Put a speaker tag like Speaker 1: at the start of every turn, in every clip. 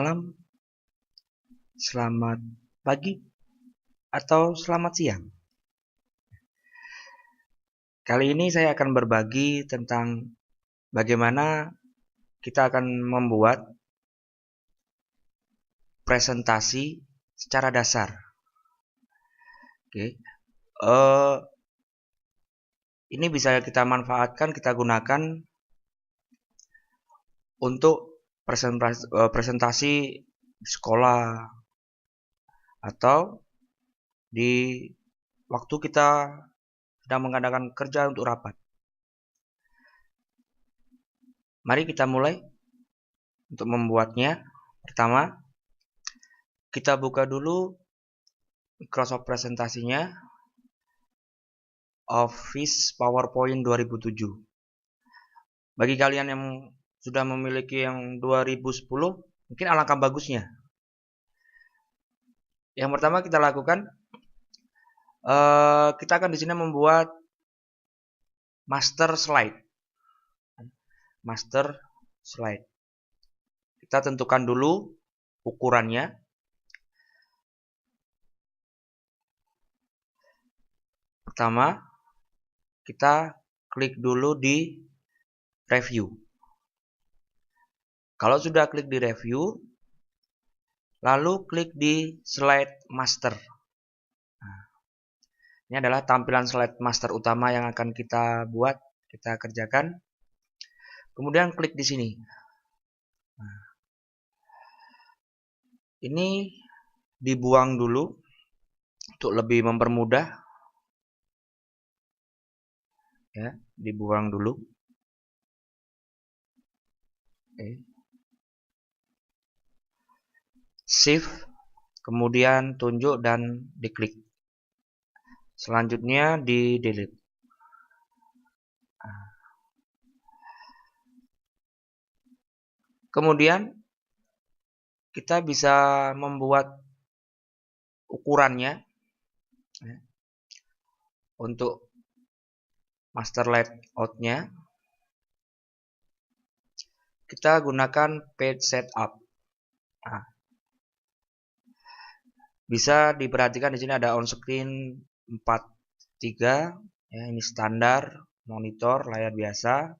Speaker 1: malam, selamat pagi, atau selamat siang. Kali ini saya akan berbagi tentang bagaimana kita akan membuat presentasi secara dasar. Oke, ini bisa kita manfaatkan, kita gunakan untuk presentasi di sekolah atau di waktu kita sedang mengadakan kerja untuk rapat. Mari kita mulai untuk membuatnya. Pertama, kita buka dulu Microsoft presentasinya, Office PowerPoint 2007. Bagi kalian yang sudah memiliki yang 2010, mungkin alangkah bagusnya. Yang pertama kita lakukan, kita akan di sini membuat master slide. Master slide. Kita tentukan dulu ukurannya. Pertama, kita klik dulu di review. Kalau sudah klik di review, lalu klik di slide master. Nah, ini adalah tampilan slide master utama yang akan kita buat, kita kerjakan. Kemudian klik di sini. Nah, ini dibuang dulu untuk lebih mempermudah. Ya, dibuang dulu. Oke. Shift, kemudian tunjuk dan diklik. Selanjutnya di delete. Kemudian kita bisa membuat ukurannya ya, untuk master layout-nya. Kita gunakan page setup. Nah, bisa diperhatikan di sini ada on screen 43 ya, ini standar monitor layar biasa.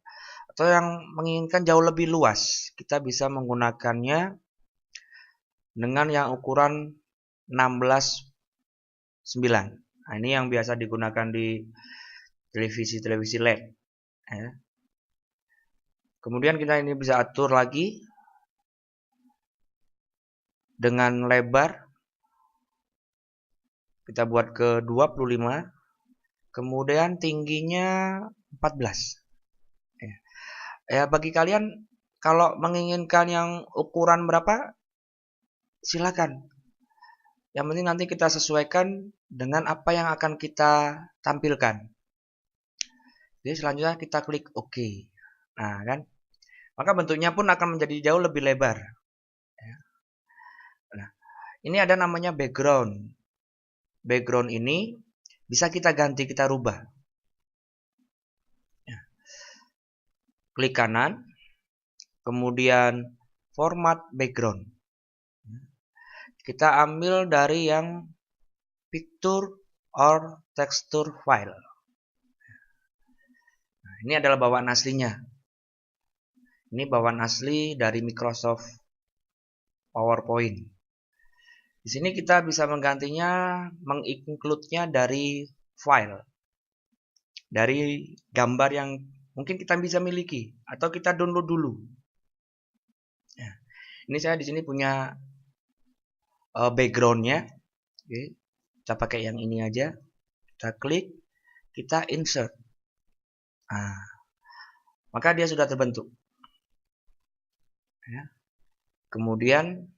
Speaker 1: Atau yang menginginkan jauh lebih luas, kita bisa menggunakannya dengan yang ukuran 16:9. Nah, ini yang biasa digunakan di televisi LED ya. Kemudian kita ini bisa atur lagi dengan lebar. Kita buat ke 25, kemudian tingginya 14. Ya, bagi kalian kalau menginginkan yang ukuran berapa, silakan. Yang penting nanti kita sesuaikan dengan apa yang akan kita tampilkan. Jadi selanjutnya kita klik OK. Nah, kan? Maka bentuknya pun akan menjadi jauh lebih lebar. Nah, ini ada namanya background. Background ini bisa kita ganti, kita rubah. Klik kanan, kemudian format background. Kita ambil dari yang picture or texture file. Nah, ini adalah bawaan aslinya. Ini bawaan asli dari Microsoft PowerPoint. Di sini kita bisa menggantinya, menginclude-nya dari file, dari gambar yang mungkin kita bisa miliki atau kita download dulu. Nah, ini saya di sini punya backgroundnya. Oke, kita pakai yang ini aja. Kita klik, kita insert. Nah, maka dia sudah terbentuk. Ya. Kemudian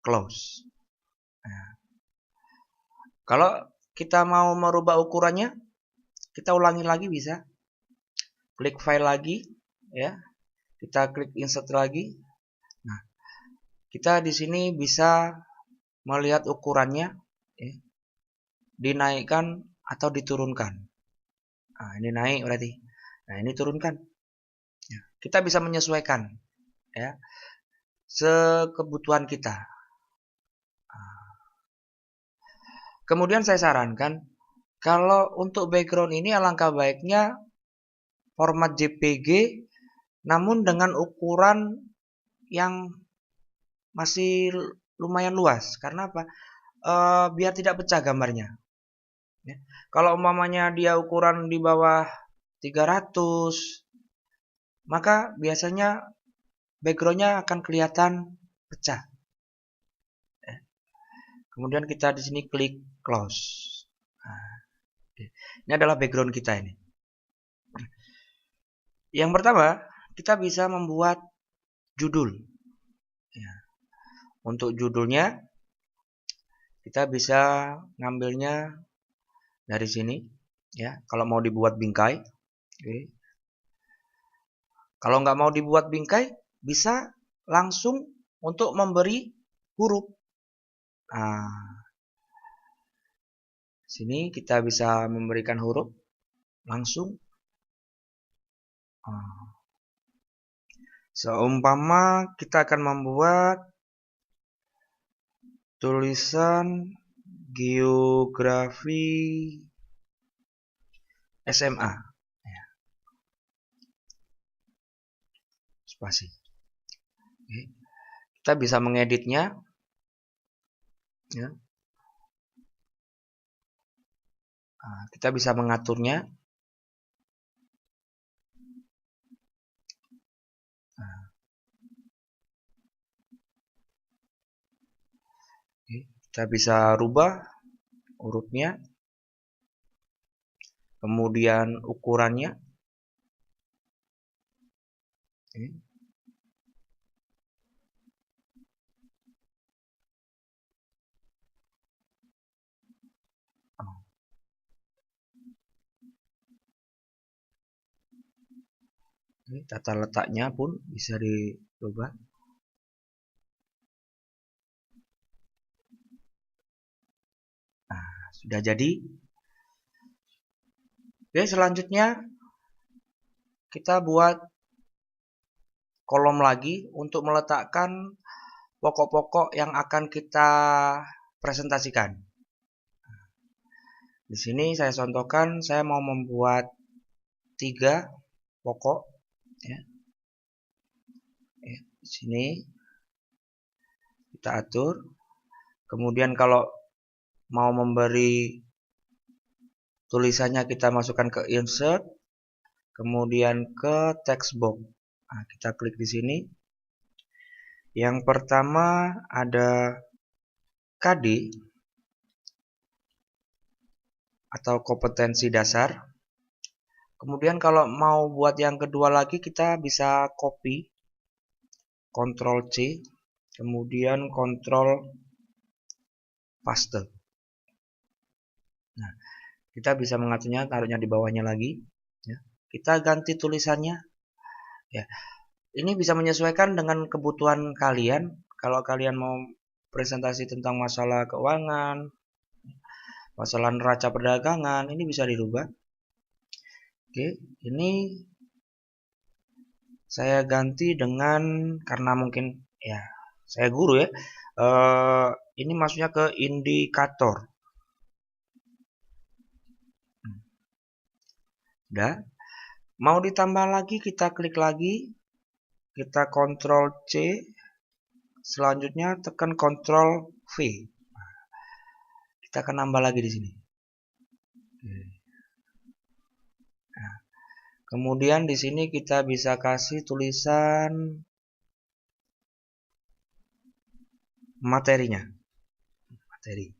Speaker 1: close. Nah, kalau kita mau merubah ukurannya, kita ulangi lagi bisa. Klik file lagi, ya. Kita klik insert lagi. Nah, kita di sini bisa melihat ukurannya, ya, dinaikkan atau diturunkan. Nah, ini naik berarti. Nah, ini turunkan. Ya, kita bisa menyesuaikan, ya. sekebutuhan kita. Kemudian saya sarankan, kalau untuk background ini alangkah baiknya format JPG namun dengan ukuran yang masih lumayan luas. Karena apa? Biar tidak pecah gambarnya. Ya. Kalau umpamanya dia ukuran di bawah 300, maka biasanya backgroundnya akan kelihatan pecah. Kemudian kita di sini klik close. Nah, ini adalah background kita ini. Yang pertama, kita bisa membuat judul. Ya. Untuk judulnya, kita bisa ngambilnya dari sini. Ya, kalau mau dibuat bingkai. Oke. Kalau nggak mau dibuat bingkai, bisa langsung untuk memberi huruf. Nah, sini kita bisa memberikan huruf langsung. Seumpama kita akan membuat tulisan geografi SMA. Ya. Spasi. Oke. Kita bisa mengeditnya. Ya. Nah, kita bisa mengaturnya. Nah. Oke. Kita bisa rubah hurufnya, kemudian ukurannya. Oke. Ini tata letaknya pun bisa dirubah. Nah, sudah jadi. Oke, selanjutnya kita buat kolom lagi untuk meletakkan pokok-pokok yang akan kita presentasikan. Di sini saya contohkan, saya mau membuat 3 pokok. Ya. Di sini kita atur. Kemudian kalau mau memberi tulisannya kita masukkan ke insert, kemudian ke text box. Nah, kita klik di sini. Yang pertama ada KD atau kompetensi dasar. Kemudian kalau mau buat yang kedua lagi kita bisa copy, Ctrl C, kemudian Ctrl paste. Nah, kita bisa mengaturnya, taruhnya di bawahnya lagi. Ya. Kita ganti tulisannya. Ya, ini bisa menyesuaikan dengan kebutuhan kalian. Kalau kalian mau presentasi tentang masalah keuangan, masalah neraca perdagangan, ini bisa dirubah. Oke, ini saya ganti dengan, karena mungkin ya saya guru ya, ini masuknya ke indikator. Udah. Mau ditambah lagi kita klik lagi, kita Ctrl C, selanjutnya tekan Ctrl V. Kita akan nambah lagi di sini. Nah, kemudian di sini kita bisa kasih tulisan materinya. Materi.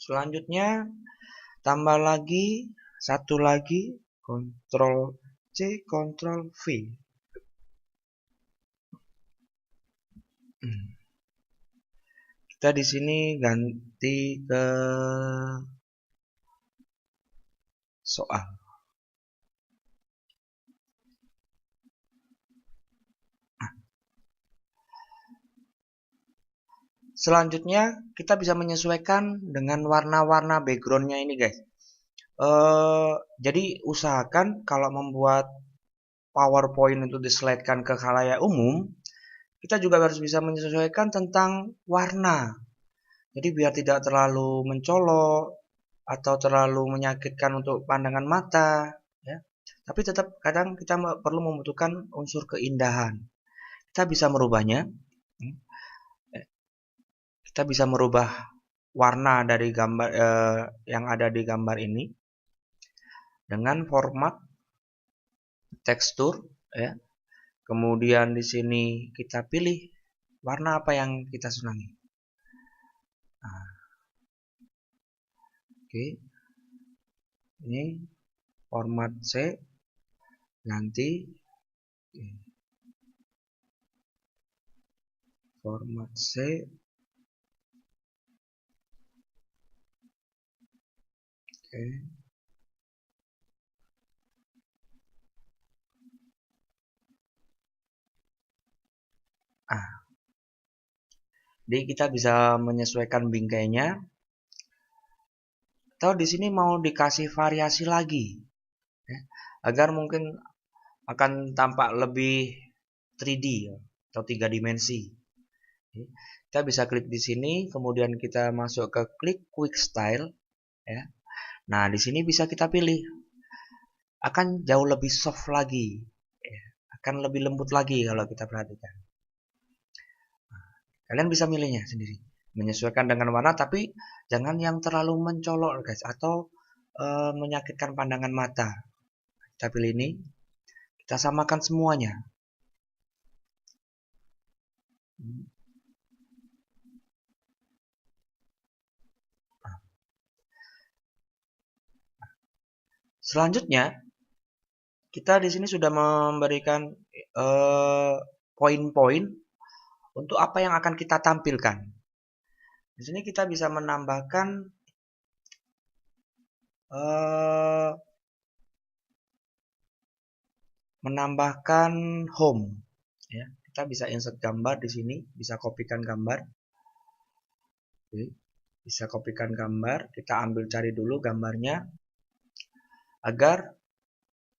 Speaker 1: Selanjutnya tambah lagi satu lagi, Ctrl C, Ctrl V. Kita di sini ganti ke soal. Selanjutnya kita bisa menyesuaikan dengan warna-warna backgroundnya ini guys. Jadi usahakan kalau membuat PowerPoint untuk dislide-kan ke khalayak umum, kita juga harus bisa menyesuaikan tentang warna. Jadi biar tidak terlalu mencolok atau terlalu menyakitkan untuk pandangan mata, ya. Tapi tetap kadang kita perlu membutuhkan unsur keindahan. Kita bisa merubahnya. Kita bisa merubah warna dari gambar yang ada di gambar ini dengan format tekstur, ya. Kemudian di sini kita pilih warna apa yang kita senangi. Nah, oke. Ini format C, ganti format C, oke. Jadi kita bisa menyesuaikan bingkainya. Atau di sini mau dikasih variasi lagi, ya, agar mungkin akan tampak lebih 3D, ya, atau 3 dimensi. Kita bisa klik di sini, kemudian kita masuk ke klik Quick Style, ya. Nah, di sini bisa kita pilih, akan jauh lebih soft lagi, ya, akan lebih lembut lagi kalau kita perhatikan. Kalian bisa milihnya sendiri, menyesuaikan dengan warna, tapi jangan yang terlalu mencolok, guys, atau menyakitkan pandangan mata. Kita pilih ini, kita samakan semuanya. Selanjutnya, kita di sini sudah memberikan poin-poin untuk apa yang akan kita tampilkan. Di sini kita bisa menambahkan home, ya. Kita bisa insert gambar di sini, bisa kopikan gambar. Oke, bisa kopikan gambar, kita ambil cari dulu gambarnya agar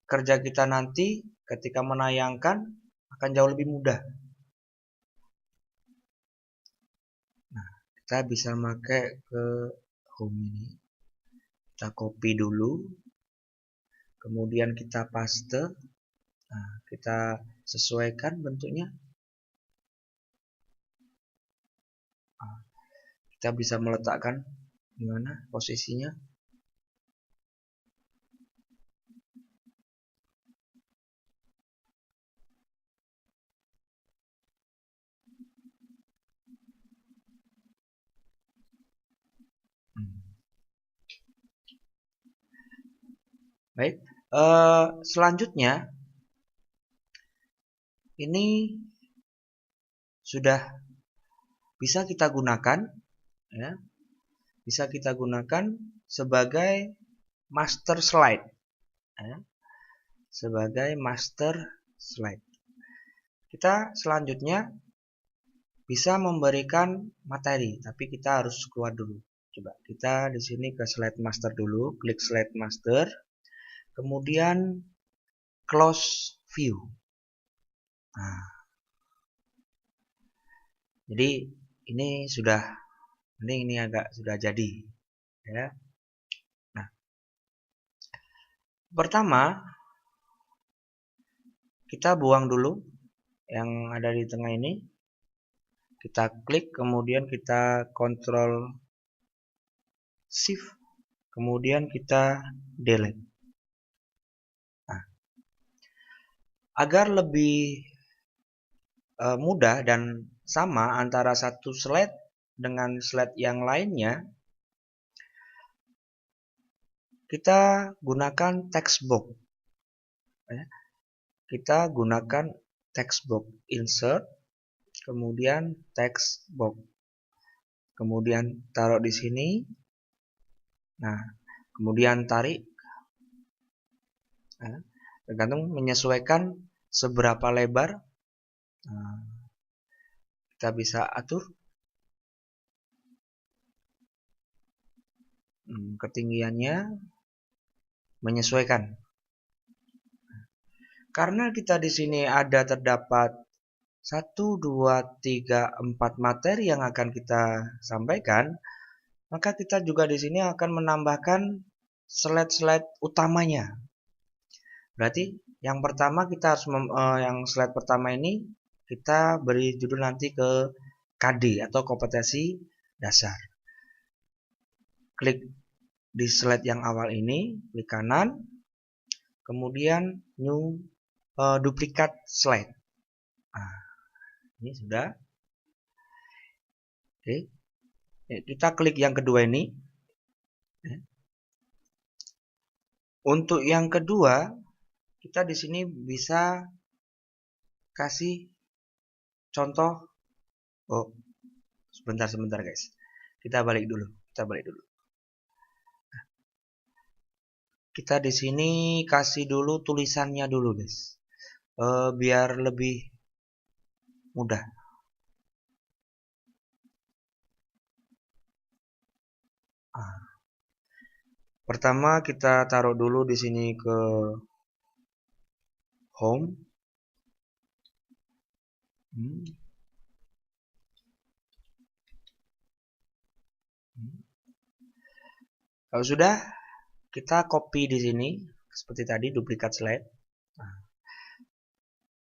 Speaker 1: kerja kita nanti ketika menayangkan akan jauh lebih mudah. Nah, kita bisa pakai ke home ini. Kita copy dulu, kemudian kita paste. Nah, kita sesuaikan bentuknya. Nah, kita bisa meletakkan di mana posisinya. Baik, selanjutnya ini sudah bisa kita gunakan, ya, bisa kita gunakan sebagai master slide, ya, sebagai master slide. Kita selanjutnya bisa memberikan materi, tapi kita harus keluar dulu. Coba kita di sini ke slide master dulu, klik slide master, kemudian close view. Nah, jadi ini agak sudah jadi, ya. Nah, pertama kita buang dulu yang ada di tengah ini. Kita klik, kemudian kita Ctrl Shift, kemudian kita delete. Nah, agar lebih mudah dan sama antara satu slide dengan slide yang lainnya, kita gunakan text box. Kita gunakan text box, insert, kemudian text box, kemudian taruh di sini. Nah, kemudian tarik, tergantung menyesuaikan seberapa lebar. Nah, kita bisa atur ketinggiannya, menyesuaikan. Karena kita di sini terdapat 1, 2, 3, 4 materi yang akan kita sampaikan, maka kita juga di sini akan menambahkan slide-slide utamanya. Berarti yang pertama kita harus yang slide pertama ini kita beri judul nanti ke KD atau kompetensi dasar. Klik di slide yang awal ini, klik kanan, kemudian new duplicate slide. Nah, ini sudah. Oke. Kita klik yang kedua ini. Untuk yang kedua, kita di sini bisa kasih contoh. Oh, sebentar guys. Kita balik dulu. Kita di sini kasih dulu tulisannya dulu, guys. Biar lebih mudah. Pertama kita taruh dulu di sini ke home. Kalau sudah, kita copy di sini seperti tadi, duplikat slide. Nah,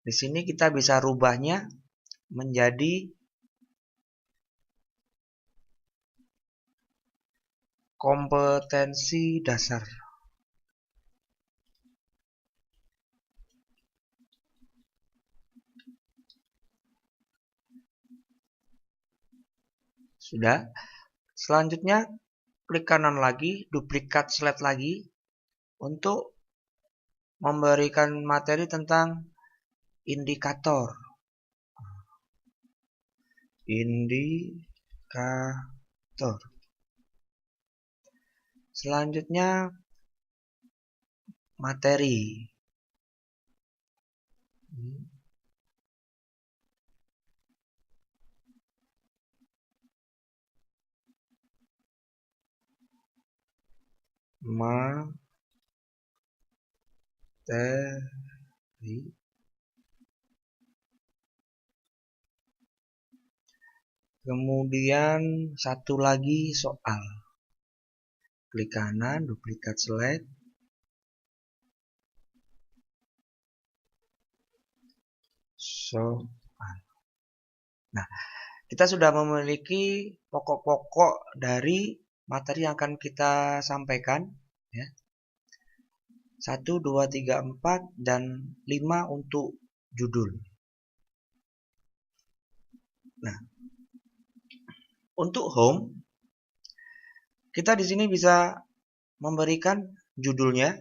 Speaker 1: di sini kita bisa rubahnya menjadi kompetensi dasar. Sudah. Selanjutnya klik kanan lagi, duplikat slide lagi untuk memberikan materi tentang indikator. Selanjutnya materi. Kemudian satu lagi soal. Klik kanan, duplikat slide. Soal. Nah, kita sudah memiliki pokok-pokok dari materi yang akan kita sampaikan, ya. 1, 2, 3, 4, dan 5 untuk judul. Nah, untuk home, kita di sini bisa memberikan judulnya.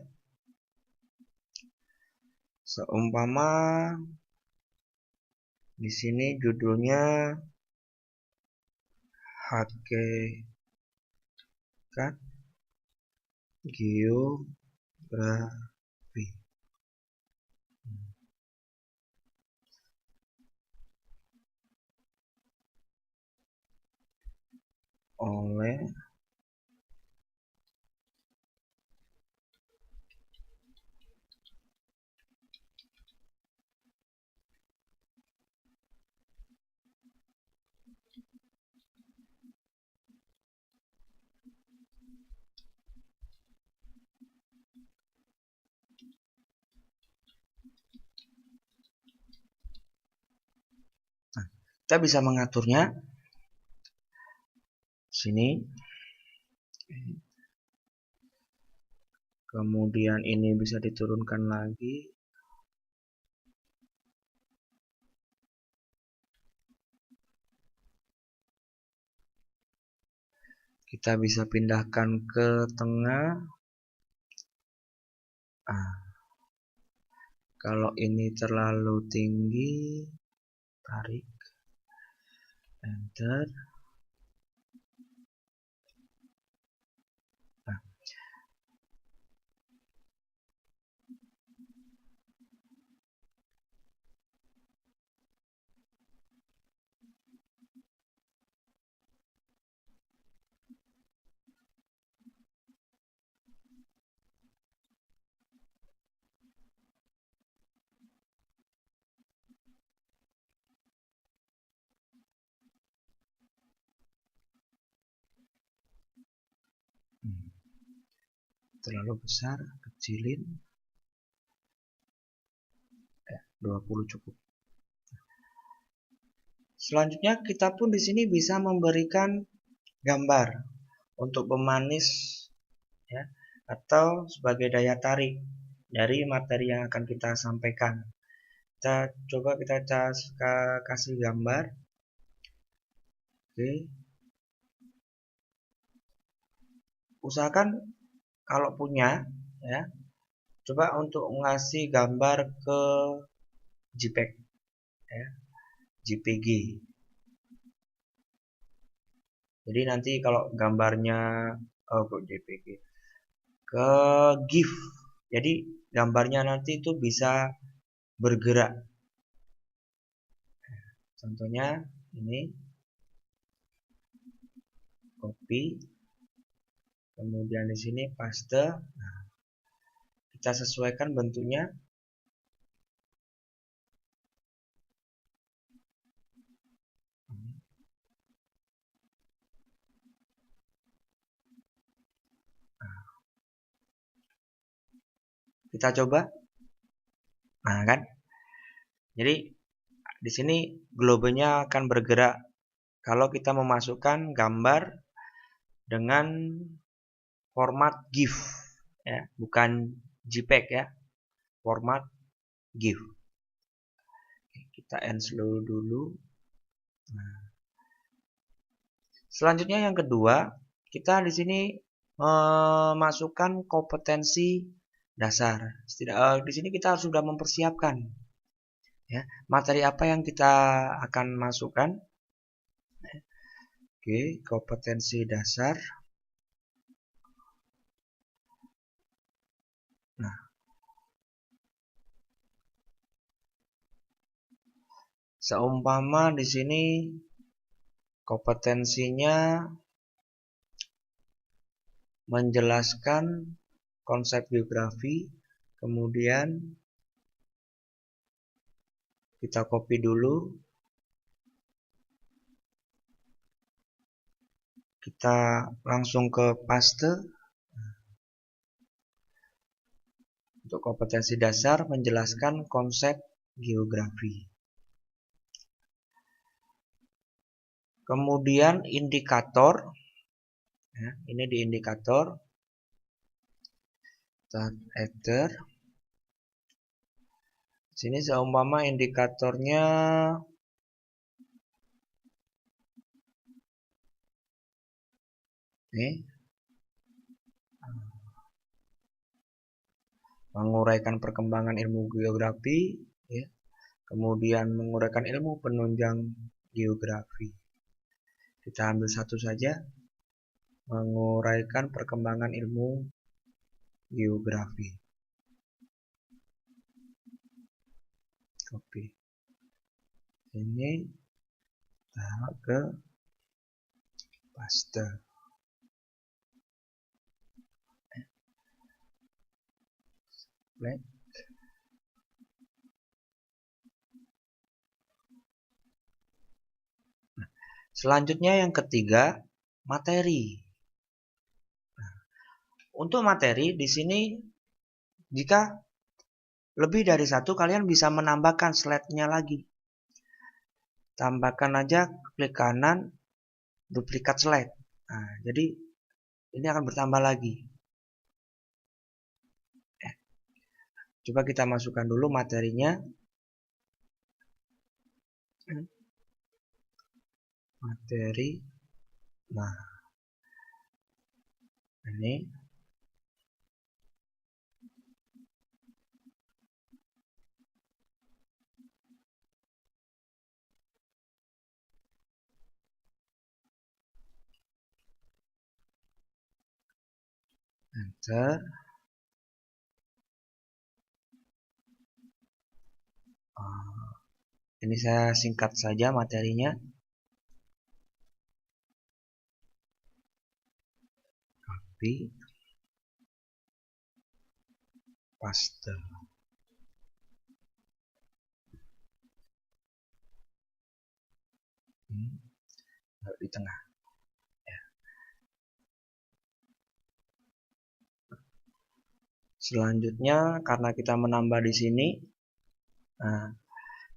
Speaker 1: Seumpama di sini judulnya hakikat geografi. Oleh kita bisa mengaturnya sini. Kemudian ini bisa diturunkan lagi. Kita bisa pindahkan ke tengah. Kalau ini terlalu tinggi, tarik, enter. terlalu besar, kecilin. 20 cukup. Selanjutnya kita pun di sini bisa memberikan gambar untuk pemanis ya, atau sebagai daya tarik dari materi yang akan kita sampaikan. Kita kasih gambar. Oke. Usahakan kalau punya ya, coba untuk ngasih gambar ke JPEG ya, JPG. Jadi nanti kalau gambarnya kok JPG ke GIF, jadi gambarnya nanti itu bisa bergerak. Contohnya ini, copy, kemudian di sini paste. Nah, kita sesuaikan bentuknya. Kita coba. Nah, kan? Jadi di sini globenya akan bergerak kalau kita memasukkan gambar dengan format GIF ya, bukan JPEG ya. Format GIF. Kita end slow dulu. Nah. Selanjutnya yang kedua, kita di sini memasukkan kompetensi dasar. Di sini kita sudah mempersiapkan ya, materi apa yang kita akan masukkan. Oke, kompetensi dasar. Nah, seumpama di sini kompetensinya menjelaskan konsep geografi, kemudian kita copy dulu, kita langsung ke paste. Untuk kompetensi dasar menjelaskan konsep geografi. Kemudian indikator, ya, ini di indikator, header. Sini seumpama indikatornya nih, menguraikan perkembangan ilmu geografi, ya. Kemudian menguraikan ilmu penunjang geografi. Kita ambil satu saja, menguraikan perkembangan ilmu geografi. Copy. Ini taruh ke paste. Baik. Selanjutnya yang ketiga, materi. Nah, untuk materi di sini jika lebih dari satu kalian bisa menambahkan slide-nya lagi. Tambahkan aja, klik kanan, duplikat slide. Nah, jadi ini akan bertambah lagi. Coba kita masukkan dulu materinya. Materi. Nah, ini enter. Ini saya singkat saja materinya. Copy, paste. Di tengah. Ya. Selanjutnya karena kita menambah di sini, nah,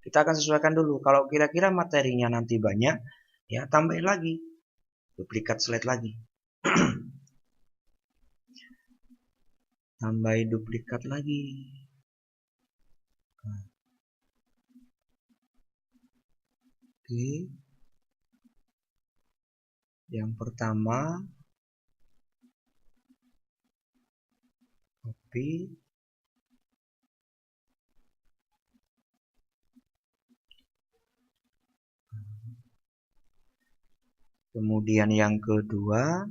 Speaker 1: kita akan sesuaikan dulu. Kalau kira-kira materinya nanti banyak, ya tambahin lagi, duplikat slide lagi. Tambahin duplikat lagi. Nah. Oke. Yang pertama, copy. Kemudian yang kedua,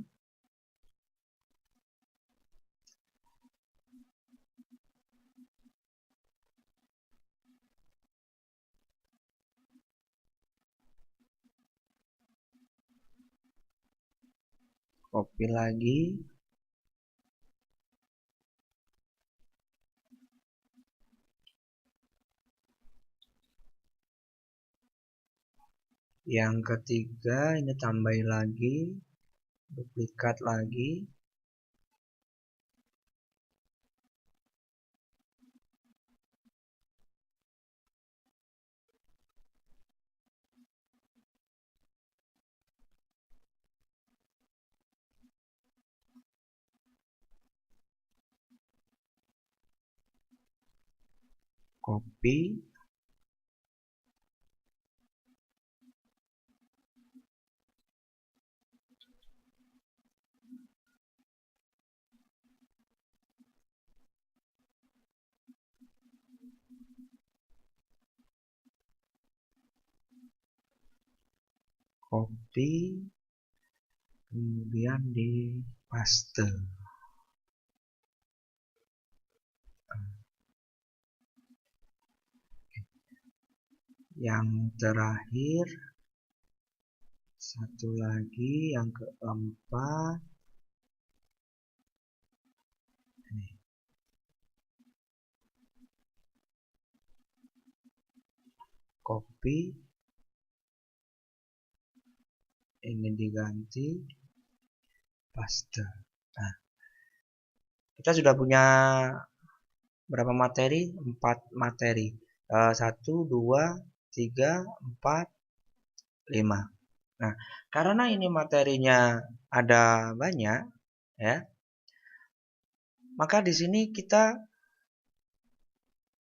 Speaker 1: copy lagi. Yang ketiga, ini tambahin lagi, duplikat lagi. Copy. Copy. Kemudian di paste. Yang terakhir, satu lagi, yang keempat. Ini. Copy. Ini diganti. Paste. Nah, kita sudah punya berapa materi? 4 materi. 1, 2, 3, 4, 5. Nah, karena ini materinya ada banyak, ya, maka di sini kita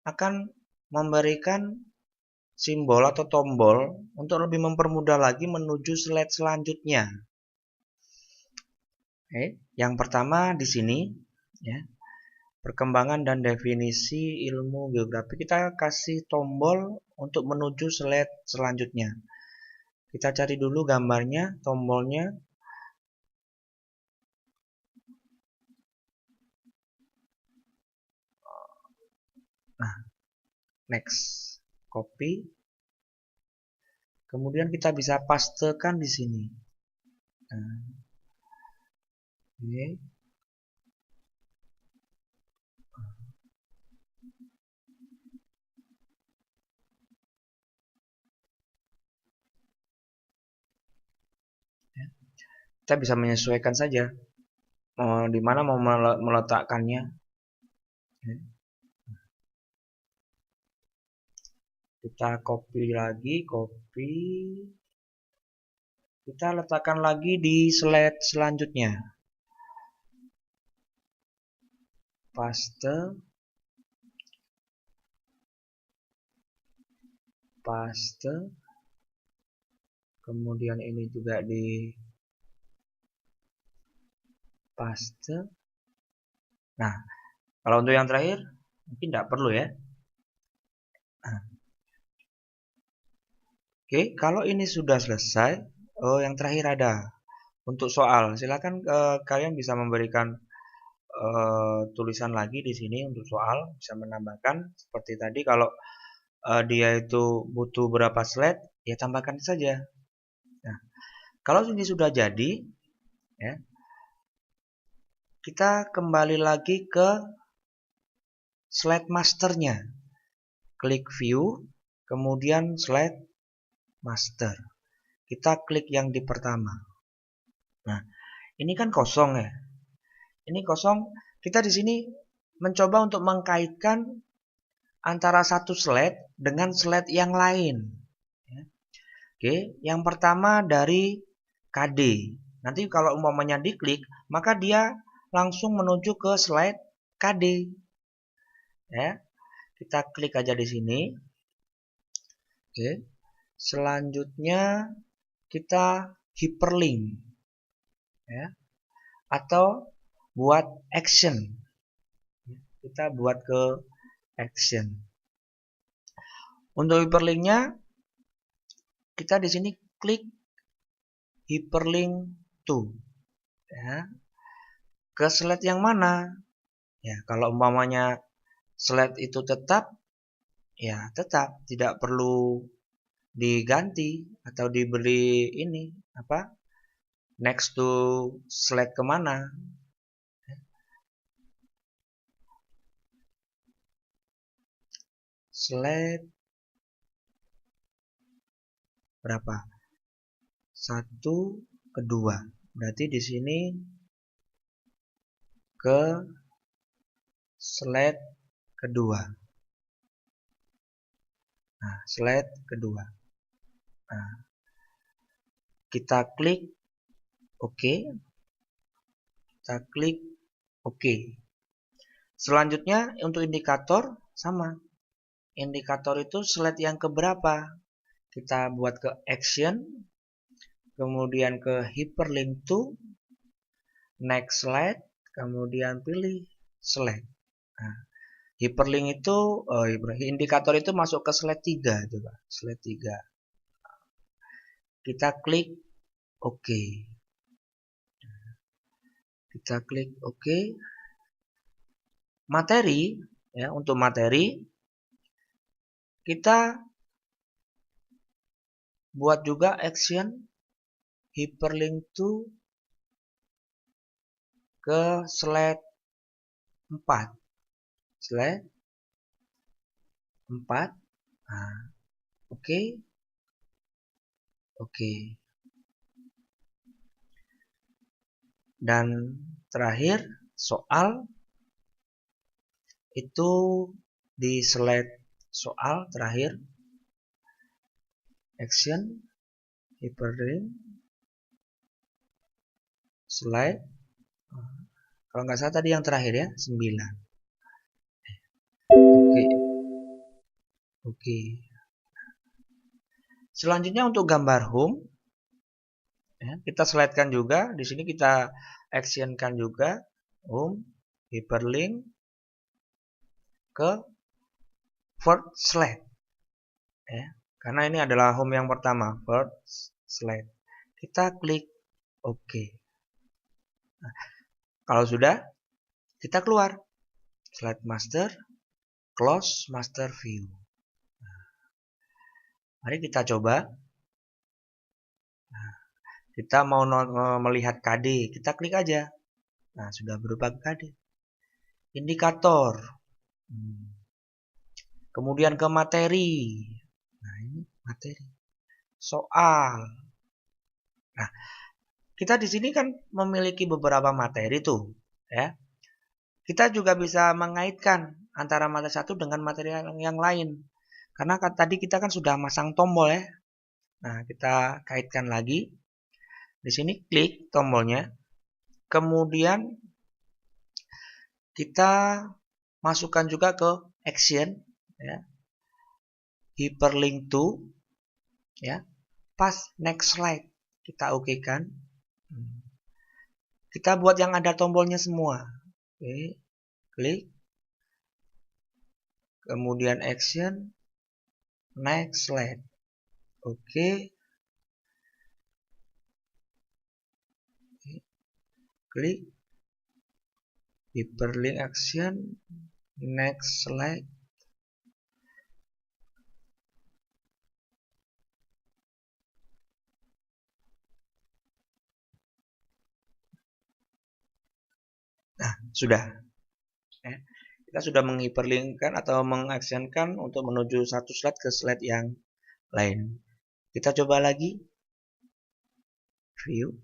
Speaker 1: akan memberikan simbol atau tombol untuk lebih mempermudah lagi menuju slide selanjutnya. Oke, yang pertama di sini, ya, perkembangan dan definisi ilmu geografi. Kita kasih tombol untuk menuju slide selanjutnya. Kita cari dulu gambarnya, tombolnya. Nah, next, copy. Kemudian kita bisa pastekan di sini. Nah, oke. Kita bisa menyesuaikan saja di mana mau meletakkannya. Kita copy lagi, copy. Kita letakkan lagi di slide selanjutnya. Paste. Paste. Kemudian ini juga di paste. Nah, kalau untuk yang terakhir mungkin tidak perlu ya. Nah. Oke, kalau ini sudah selesai, yang terakhir ada untuk soal. Silakan kalian bisa memberikan tulisan lagi di sini untuk soal, bisa menambahkan seperti tadi. Kalau dia itu butuh berapa slide, ya tambahkan saja. Nah, kalau ini sudah jadi, ya, kita kembali lagi ke slide masternya. Klik view, kemudian slide master. Kita klik yang di pertama. Nah, ini kan kosong ya. Ini kosong. Kita di sini mencoba untuk mengkaitkan antara satu slide dengan slide yang lain. Oke, yang pertama dari KD. Nanti kalau umpamanya diklik, maka dia langsung menuju ke slide KD. Ya, kita klik aja di sini. Oke. Selanjutnya kita hyperlink. Ya. Atau buat action. Kita buat ke action. Untuk hyperlinknya, kita di sini klik hyperlink to. Ya. Ke slide yang mana? Ya, kalau umpamanya slide itu tetap, ya tetap tidak perlu diganti atau diberi ini apa? Next to slide kemana? Slide berapa? 1 ke 2. Berarti di sini ke slide kedua. Nah, slide kedua. Nah, kita klik OK. Kita klik OK. Selanjutnya untuk indikator sama. Indikator itu slide yang keberapa? Kita buat ke action, kemudian ke hyperlink to, next slide, kemudian pilih slide. Nah, hyperlink itu, indikator itu masuk ke slide 3, coba slide 3. Kita klik OK. Kita klik OK. Materi, ya, untuk materi kita buat juga action hyperlink to ke slide 4. Slide 4. Nah, oke. Oke. Dan terakhir soal itu di slide soal terakhir action hyperlink slide, kalau nggak salah tadi yang terakhir ya 9. Oke. Oke. Selanjutnya untuk gambar home, ya, kita slidekan juga. Di sini kita actionkan juga home hyperlink ke first slide, ya, karena ini adalah home yang pertama, first slide. Kita klik OK. Nah, kalau sudah, kita keluar slide master, close master view. Nah, mari kita coba. Nah, kita mau melihat KD, kita klik aja. Nah, sudah berubah KD. Indikator. Kemudian ke materi. Nah, ini materi. Soal. Nah, kita di sini kan memiliki beberapa materi tuh, ya. Kita juga bisa mengaitkan antara materi satu dengan materi yang lain. Karena tadi kita kan sudah masang tombol ya. Nah, kita kaitkan lagi. Di sini klik tombolnya. Kemudian kita masukkan juga ke action, ya. Hyperlink to, ya. Pas next slide. Kita oke kan. Kita buat yang ada tombolnya semua. Oke. Klik. Kemudian action. Next slide. Oke. Klik. Hyperlink action. Next slide. Nah, sudah. Kita sudah menghiperlinkkan atau mengaksenkan untuk menuju satu slide ke slide yang lain. Kita coba lagi. View.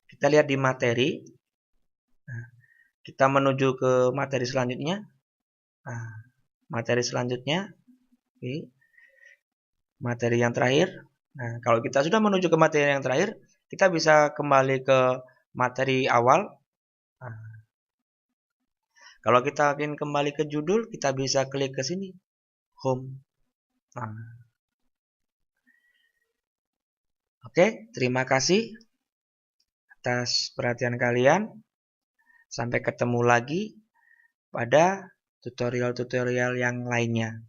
Speaker 1: Kita lihat di materi. Nah, kita menuju ke materi selanjutnya. Nah, materi selanjutnya, oke. Materi yang terakhir. Nah, kalau kita sudah menuju ke materi yang terakhir, kita bisa kembali ke materi awal. Nah, kalau kita ingin kembali ke judul, kita bisa klik ke sini, home. Nah, oke, terima kasih atas perhatian kalian. Sampai ketemu lagi pada tutorial-tutorial yang lainnya.